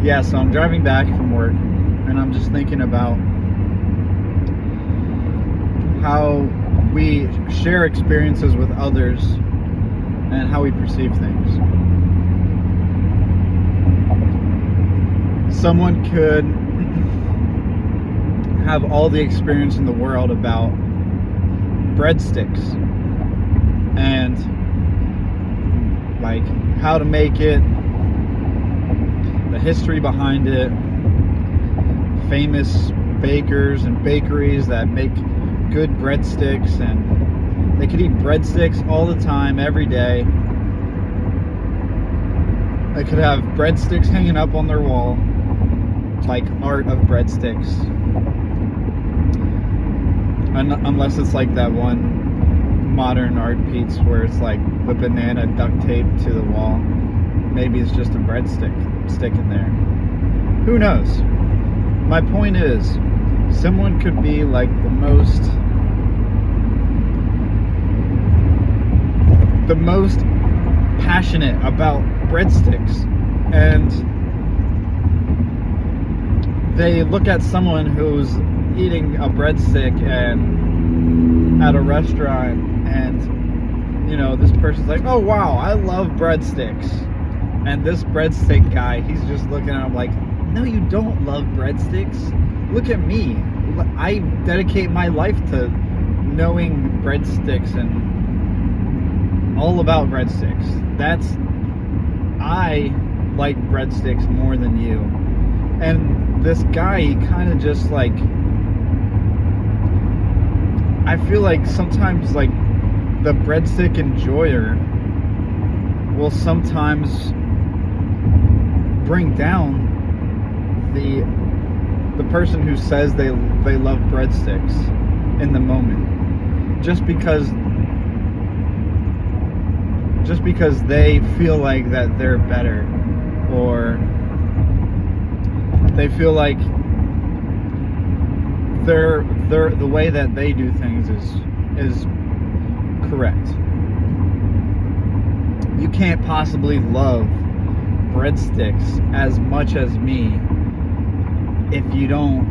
Yeah, so I'm driving back from work, and I'm just thinking about how we share experiences with others and how we perceive things. Someone could have all the experience in the world about breadsticks and like how to make it, the history behind it, famous bakers and bakeries that make good breadsticks, and they could eat breadsticks all the time, every day. They could have breadsticks hanging up on their wall, like art of breadsticks. Unless it's like that one modern art piece where it's like the banana duct taped to the wall. Maybe it's just a breadstick sticking there. Who knows? My point is, someone could be like the most passionate about breadsticks, and they look at someone who's eating a breadstick and at a restaurant, and this person's like, oh wow, I love breadsticks, and this breadstick guy, he's just looking at him like, no, you don't love breadsticks. Look at me. I dedicate my life to knowing breadsticks and all about breadsticks. I like breadsticks more than you. And this guy, he kind of just like, I feel like sometimes like the breadstick enjoyer will sometimes bring down the person who says they love breadsticks in the moment, just because they feel like that they're better, or they feel like the way that they do things is correct. You can't possibly love breadsticks as much as me if you don't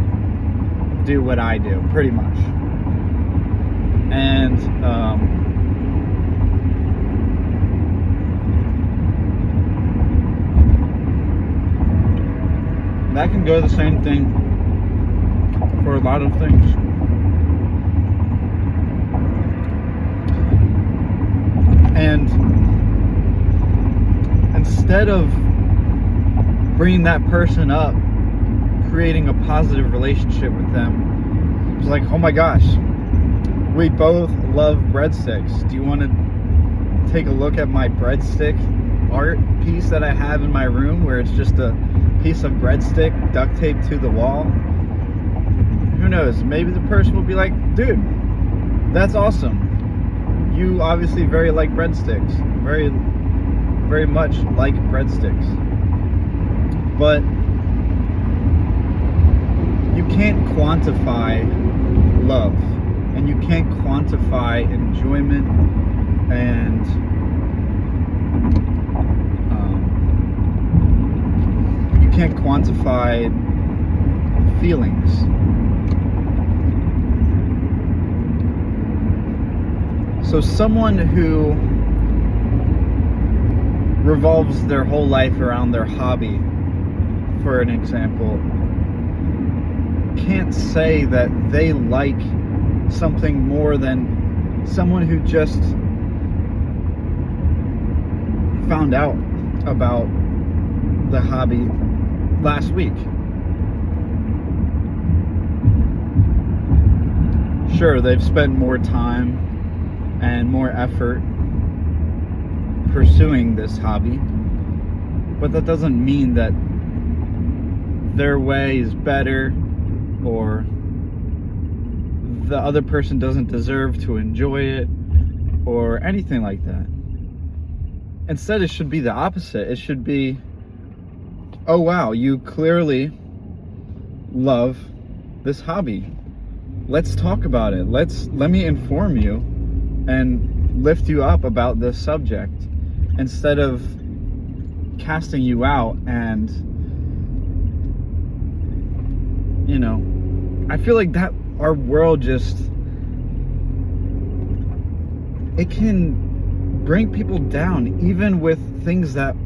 do what I do, pretty much. And that can go the same thing for a lot of things. And instead of bringing that person up, creating a positive relationship with them, it's like, oh my gosh, we both love breadsticks. Do you want to take a look at my breadstick art piece that I have in my room, where it's just a piece of breadstick duct taped to the wall? Who knows? Maybe the person will be like, dude, that's awesome. You obviously very like breadsticks. Very, very much like breadsticks. But you can't quantify love, and you can't quantify enjoyment, and you can't quantify feelings. So someone who revolves their whole life around their hobby, for an example, can't say that they like something more than someone who just found out about the hobby last week. Sure, they've spent more time and more effort pursuing this hobby, but that doesn't mean that their way is better, or the other person doesn't deserve to enjoy it, or anything like that. Instead, it should be the opposite. It should be, oh wow, you clearly love this hobby. Let's talk about it. Let me inform you and lift you up about this subject, instead of casting you out and you know, I feel like that our world just, it can bring people down, even with things that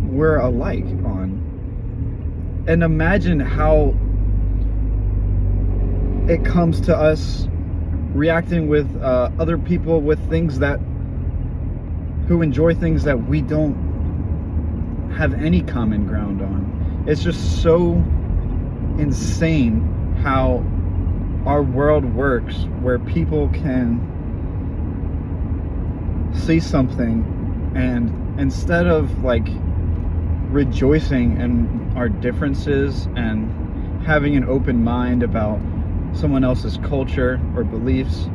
we're alike on. And imagine how it comes to us reacting with other people with things that, who enjoy things that we don't have any common ground on. It's just so insane how our world works, where people can see something and instead of like rejoicing in our differences and having an open mind about someone else's culture or beliefs,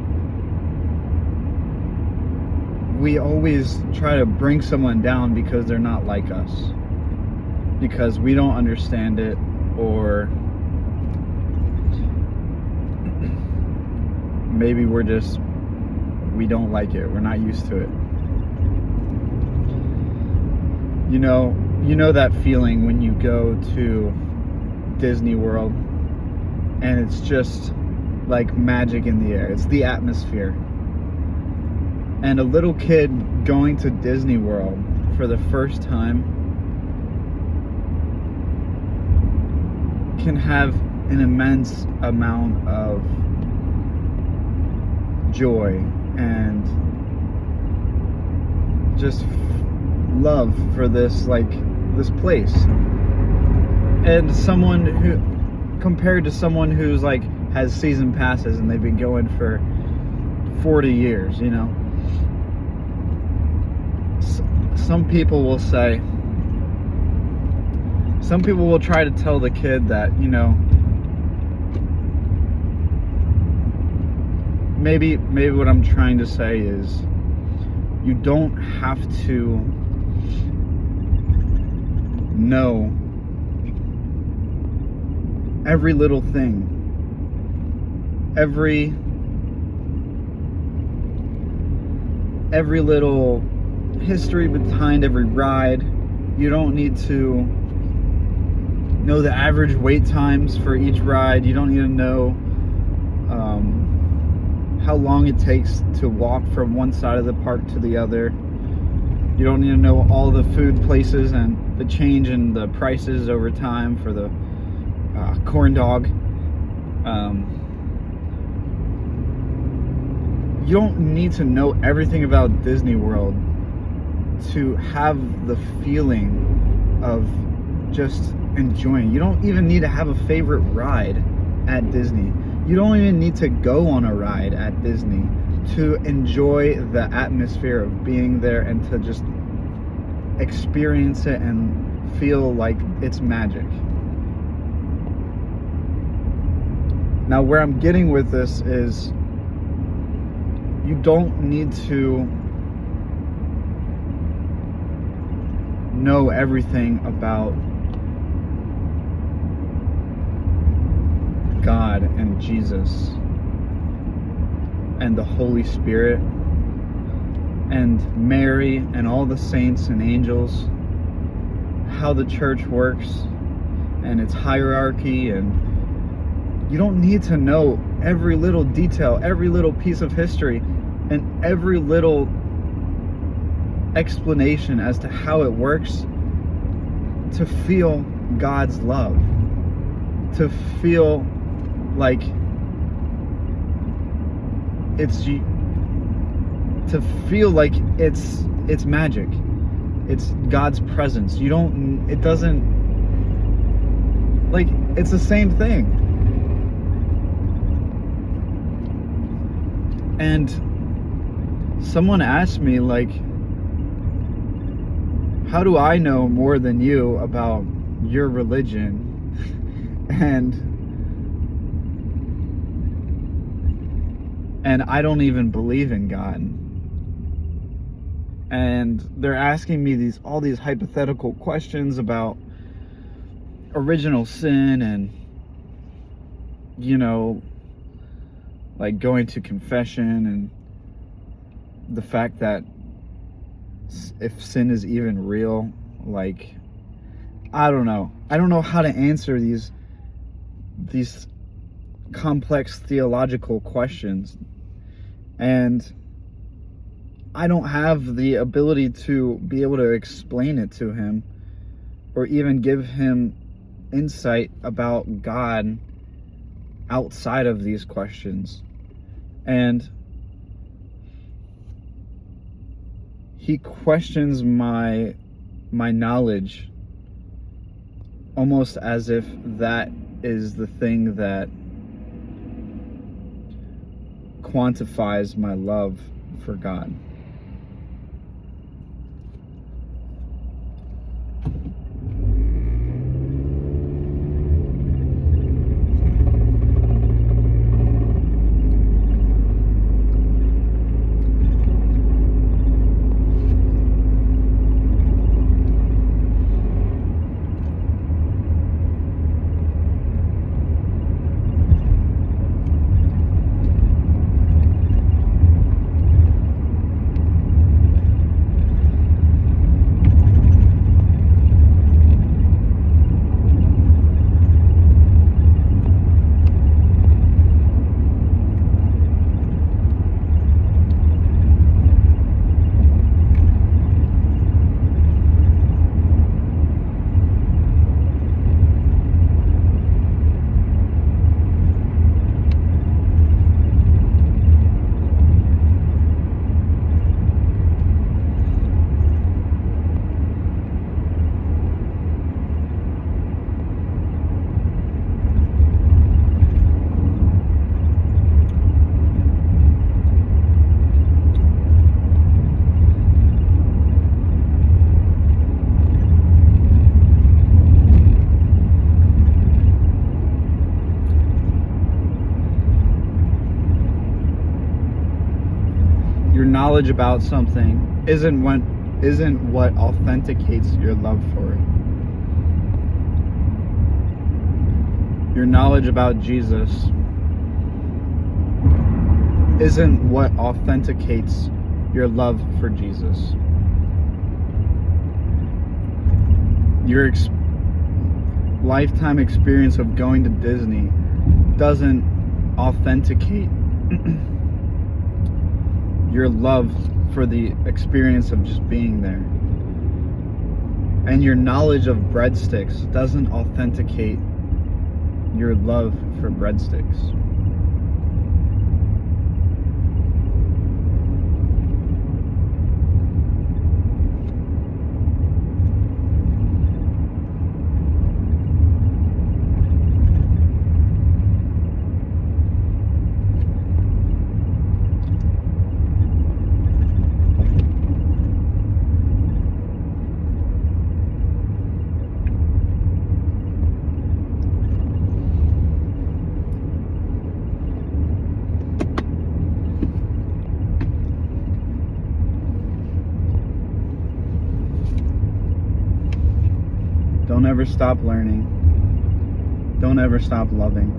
we always try to bring someone down because they're not like us, because we don't understand it, or maybe we don't like it, we're not used to it. You know that feeling when you go to Disney World and it's just like magic in the air. It's the atmosphere. And a little kid going to Disney World for the first time can have an immense amount of joy and just love for this place. And someone who, compared to someone who's like has season passes and they've been going for 40 years, you know. Some people will try to tell the kid that, you know, maybe what I'm trying to say is you don't have to know every little thing, every little history behind every ride. You don't need to know the average wait times for each ride. You don't need to know how long it takes to walk from one side of the park to the other. You don't need to know all the food places and the change in the prices over time for the corn dog. You don't need to know everything about Disney World to have the feeling of just enjoying. You don't even need to have a favorite ride at Disney. You don't even need to go on a ride at Disney to enjoy the atmosphere of being there and to just experience it and feel like it's magic. Now, where I'm getting with this is you don't need to know everything about God and Jesus and the Holy Spirit and Mary and all the saints and angels, how the church works and its hierarchy. And you don't need to know every little detail, every little piece of history, and every little explanation as to how it works to feel God's love, to feel like it's magic. It's God's presence. It's the same thing. And someone asked me, like, how do I know more than you about your religion? And I don't even believe in God. And they're asking me all these hypothetical questions about original sin and, you know, like going to confession and the fact that if sin is even real. Like, I don't know how to answer these these complex theological questions, and I don't have the ability to be able to explain it to him or even give him insight about God outside of these questions. And he questions my knowledge almost as if that is the thing that quantifies my love for God. Your knowledge about something isn't what authenticates your love for it. Your knowledge about Jesus isn't what authenticates your love for Jesus. Your lifetime experience of going to Disney doesn't authenticate your love for the experience of just being there. And your knowledge of breadsticks doesn't authenticate your love for breadsticks. Don't ever stop learning. Don't ever stop loving.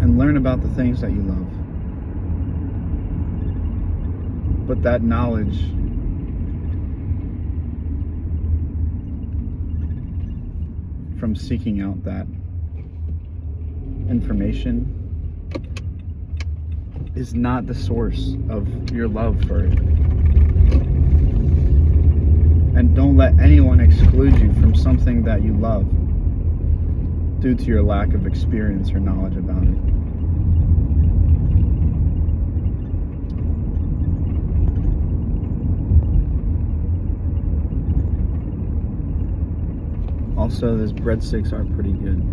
And learn about the things that you love. But that knowledge from seeking out that information is not the source of your love for it. And don't let anyone exclude you from something that you love due to your lack of experience or knowledge about it. Also, those breadsticks are pretty good.